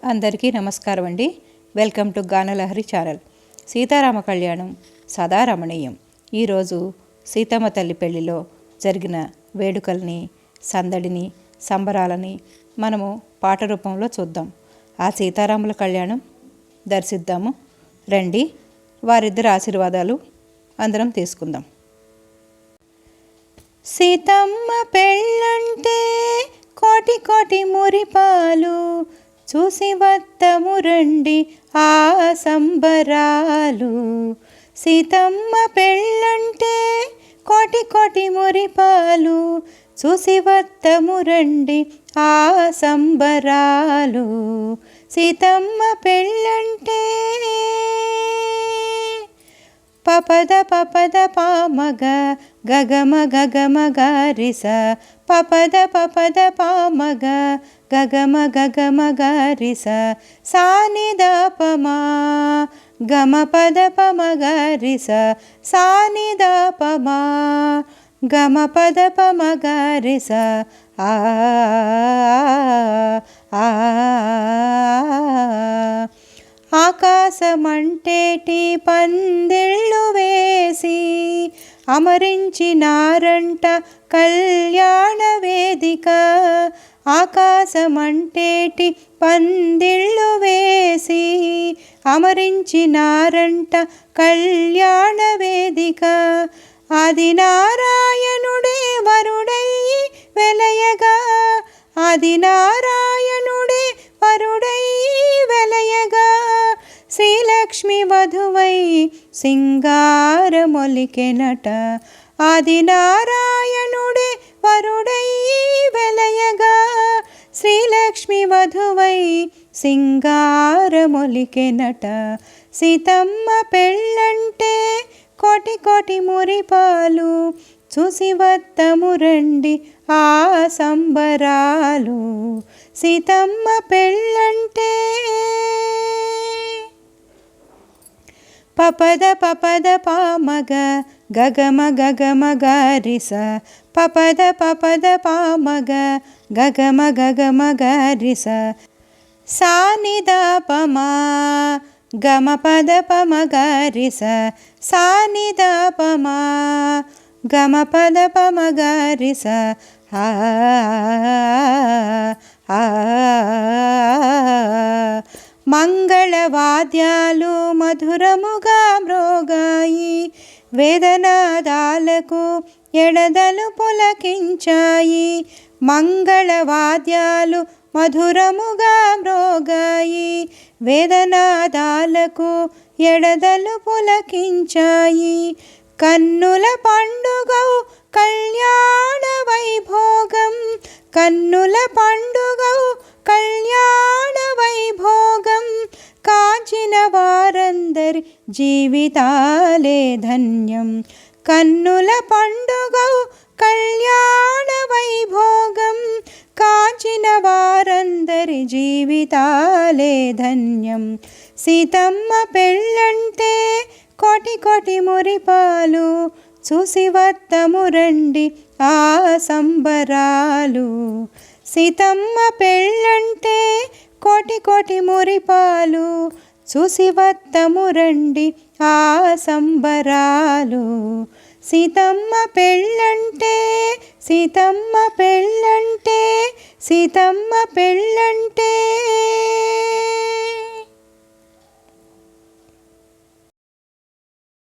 అందరికీ నమస్కారం అండి. Welcome to Ganalahari channel. సీతారామ కళ్యాణం సదా రమణీయం. ఈరోజు సీతమ్మ తల్లి పెళ్లిలో జరిగిన వేడుకల్ని, సందడిని, సంబరాలని మనము పాట రూపంలో చూద్దాం. ఆ సీతారాముల కళ్యాణం దర్శిద్దాము రండి. వారిద్దరి ఆశీర్వాదాలు అందరం తీసుకుందాం. సీతమ్మ పెళ్ళంటే కోటి కోటి మురిపాలు, చూసి వద్దము రండి ఆ సంబరాలు. సీతమ్మ పెళ్ళంటే కోటి కోటి మురిపాలు, చూసి వద్దము రండి ఆ సంబరాలు. సీతమ్మ పెళ్ళంటే పపద పపద పామగ గగమ గగమ గారిస, పపద పపద పామగ గగమ గగమ గారిస, సానిద పమా గమ పద పమ గారిస, సానిద పమా గమ పద పమ గారిస. ఆ ఆకాశమంటేటి పందిళ్ళు వేసి అమరించినారంట కళ్యాణ వేదిక. ఆకాశమంటేటి పందిళ్ళు వేసి అమరించినారంట కళ్యాణ వేదిక. ఆది నారాయణుడే వరుడై వెలయగా, ఆది నారాయణుడే వరుడై వెలయగా, శ్రీలక్ష్మి వధువై సింగారమొలికెనట. ఆది నారాయణుడే వరుడై వెలయగా, శ్రీలక్ష్మి వధువై సింగారమొలికెనట. సీతమ్మ పెళ్ళంటే కోటి కోటి మురిపాలు, చూసి వద్దము రండి ఆ సంబరాలు. సీతమ్మ పెళ్ళంటే పపద పపద పామగ గగమ గగమ గారిస, పపద పపద పామగ గగమ గగమ గారిస, సానిద పమా గమ పద పమ గారిస, సానిద పమా గమ పద పమ గారిస. మంగళవాద్యాలు మధురముగా మ్రోగాయి, వేదనాదాలకు ఎడదలు పులకించాయి. మంగళవాద్యాలు మధురముగా మ్రోగాయి, వేదనాదాలకు ఎడదలు పులకించాయి. కన్నుల పండుగౌ కళ్యాణ వైభోగం, కన్నుల పండుగౌ కళ్యాణ వైభోగం, కాచిన వారందరి జీవితాలే ధన్యం. కన్నుల పండుగౌ కళ్యాణ వైభోగం, కాచిన వారందరి జీవితాలే ధన్యం. సీతమ్మ పెళ్ళంటే కోటి కోటి మురిపాలు, చూసి వద్దము రండి ఆ సంబరాలు. సీతమ్మ పెళ్ళంటే కోటి కోటి మురిపాలు, చూసి వద్దము రండి ఆ సంబరాలు. సీతమ్మ పెళ్ళంటే, సీతమ్మ పెళ్ళంటే, సీతమ్మ పెళ్ళంటే.